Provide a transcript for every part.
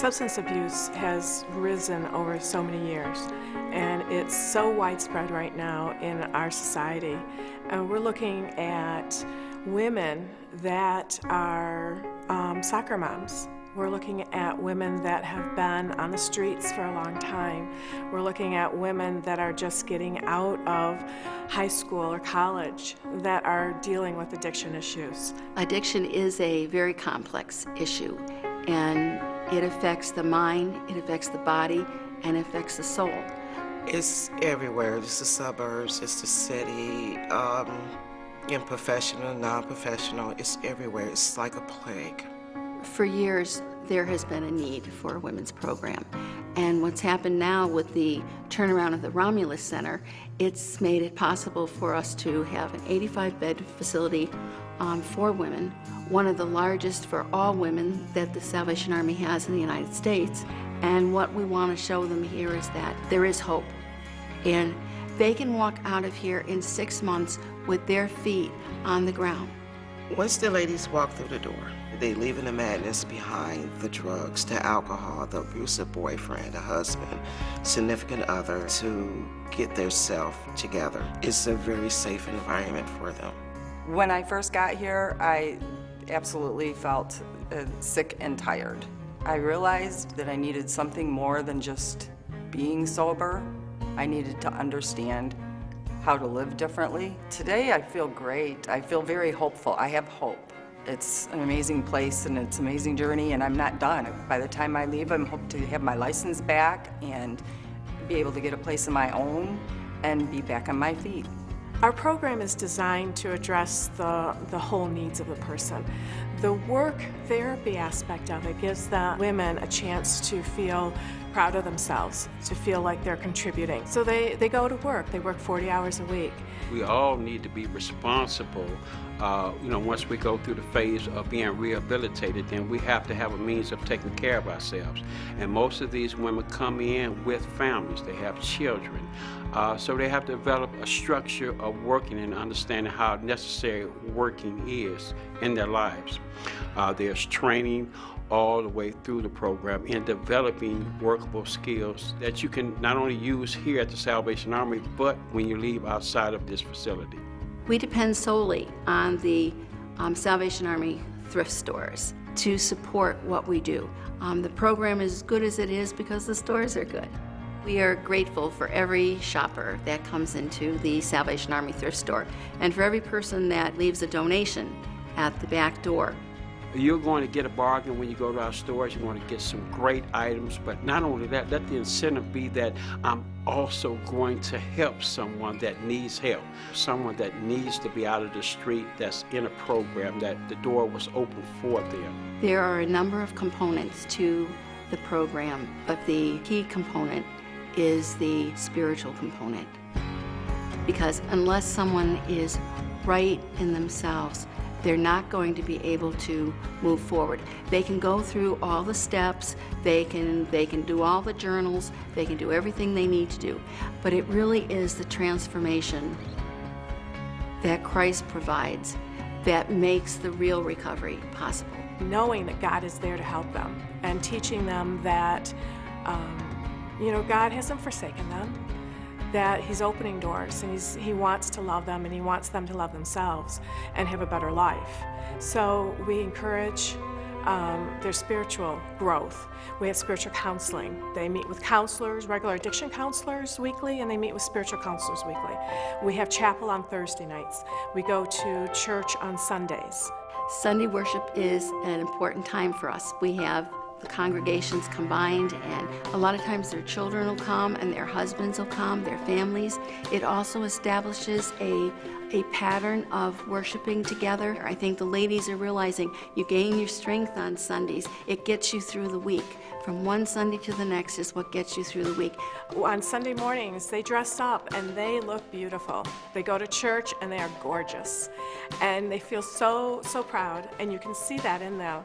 Substance abuse has risen over so many years, and it's so widespread right now in our society. And we're looking at women that are soccer moms. We're looking at women that have been on the streets for a long time. We're looking at women that are just getting out of high school or college that are dealing with addiction issues. Addiction is a very complex issue, and it affects the mind, it affects the body, and it affects the soul. It's everywhere. It's the suburbs, it's the city, in professional, non-professional. It's everywhere. It's like a plague. For years, there has been a need for a women's program. And what's happened now with the turnaround of the Romulus Center, it's made it possible for us to have an 85-bed facility for women, one of the largest for all women that the Salvation Army has in the United States. And what we want to show them here is that there is hope. And they can walk out of here in 6 months with their feet on the ground. Once the ladies walk through the door, they leaving the madness behind, the drugs, the alcohol, the abusive boyfriend, the husband, significant other, to get their self together. It's a very safe environment for them. When I first got here, I absolutely felt sick and tired. I realized that I needed something more than just being sober. I needed to understand how to live differently. Today I feel great. I feel very hopeful. I have hope. It's an amazing place and it's an amazing journey, and I'm not done. By the time I leave, I'm hoping to have my license back and be able to get a place of my own and be back on my feet. Our program is designed to address the whole needs of a person. The work therapy aspect of it gives the women a chance to feel proud of themselves, to feel like they're contributing. So they go to work. They work 40 hours a week. We all need to be responsible. Once we go through the phase of being rehabilitated, then we have to have a means of taking care of ourselves. And most of these women come in with families. They have children. So they have to develop a structure of working and understanding how necessary working is in their lives. There's training all the way through the program in developing workable skills that you can not only use here at the Salvation Army, but when you leave outside of this facility. We depend solely on the Salvation Army thrift stores to support what we do. The program is as good as it is because the stores are good. We are grateful for every shopper that comes into the Salvation Army thrift store, and for every person that leaves a donation at the back door. You're going to get a bargain when you go to our stores. You're going to get some great items, but not only that, let the incentive be that I'm also going to help someone that needs help, someone that needs to be out of the street, that's in a program, that the door was open for them. There are a number of components to the program, but the key component is the spiritual component. Because unless someone is right in themselves, they're not going to be able to move forward. They can go through all the steps, they can do all the journals, they can do everything they need to do, but it really is the transformation that Christ provides that makes the real recovery possible. Knowing that God is there to help them and teaching them that God hasn't forsaken them, that He's opening doors, and He wants to love them, and He wants them to love themselves and have a better life. So we encourage their spiritual growth. We have spiritual counseling. They meet with counselors, regular addiction counselors weekly, and they meet with spiritual counselors weekly. We have chapel on Thursday nights. We go to church on Sundays. Sunday worship is an important time for us. We have the congregations combined, and a lot of times their children will come and their husbands will come, their families. It also establishes a pattern of worshiping together. I think the ladies are realizing you gain your strength on Sundays. It gets you through the week. From one Sunday to the next is what gets you through the week. On Sunday mornings, they dress up and they look beautiful. They go to church and they are gorgeous. And they feel so proud, and you can see that in them.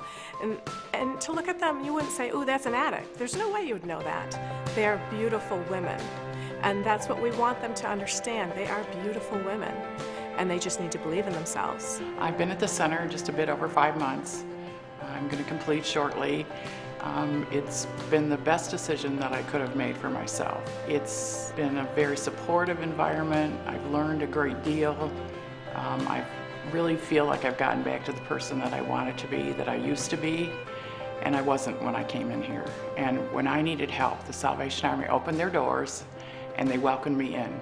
And to look at them, you wouldn't say, ooh, that's an addict. There's no way you would know that. They are beautiful women. And that's what we want them to understand. They are beautiful women, and they just need to believe in themselves. I've been at the center just a bit over 5 months. I'm going to complete shortly. It's been the best decision that I could have made for myself. It's been a very supportive environment. I've learned a great deal. I really feel like I've gotten back to the person that I wanted to be, that I used to be, and I wasn't when I came in here. And when I needed help, the Salvation Army opened their doors and they welcomed me in.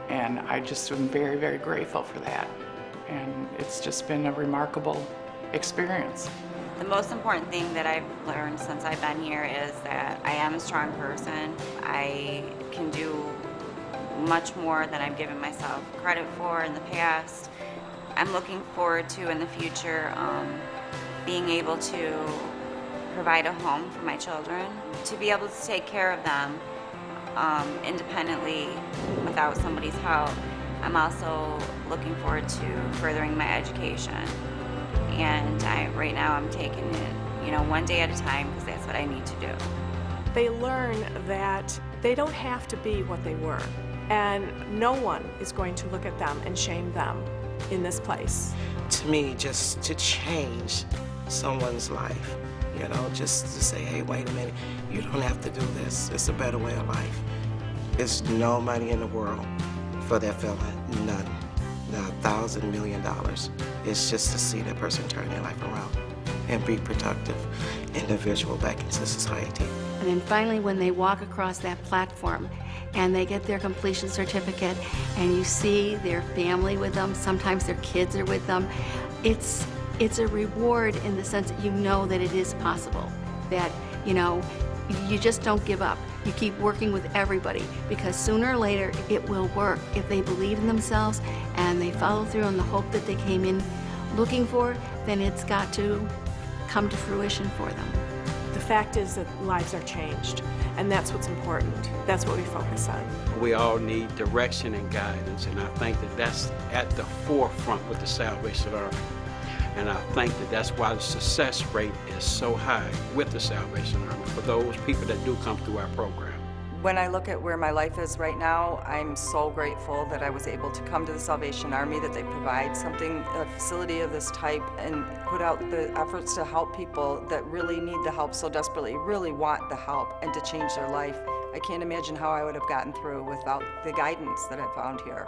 And I just am very, very grateful for that. And it's just been a remarkable experience. The most important thing that I've learned since I've been here is that I am a strong person. I can do much more than I've given myself credit for in the past. I'm looking forward to, in the future, being able to provide a home for my children, to be able to take care of them independently without somebody's help. I'm also looking forward to furthering my education. And right now I'm taking it, one day at a time, because that's what I need to do. They learn that they don't have to be what they were, and no one is going to look at them and shame them in this place. To me, just to change someone's life, just to say, hey, wait a minute, you don't have to do this. It's a better way of life. There's no money in the world for that feeling, none. Not $1,000 million. It's just to see that person turn their life around and be productive individual back into society. And then finally, when they walk across that platform and they get their completion certificate and you see their family with them, sometimes their kids are with them, it's a reward in the sense that you know that it is possible, that, you just don't give up. You keep working with everybody, because sooner or later it will work. If they believe in themselves and they follow through on the hope that they came in looking for, then it's got to come to fruition for them. The fact is that lives are changed, and that's what's important. That's what we focus on. We all need direction and guidance, and I think that that's at the forefront with the Salvation Army. And I think that that's why the success rate is so high with the Salvation Army for those people that do come through our program. When I look at where my life is right now, I'm so grateful that I was able to come to the Salvation Army, that they provide a facility of this type, and put out the efforts to help people that really need the help so desperately, really want the help, and to change their life. I can't imagine how I would have gotten through without the guidance that I found here.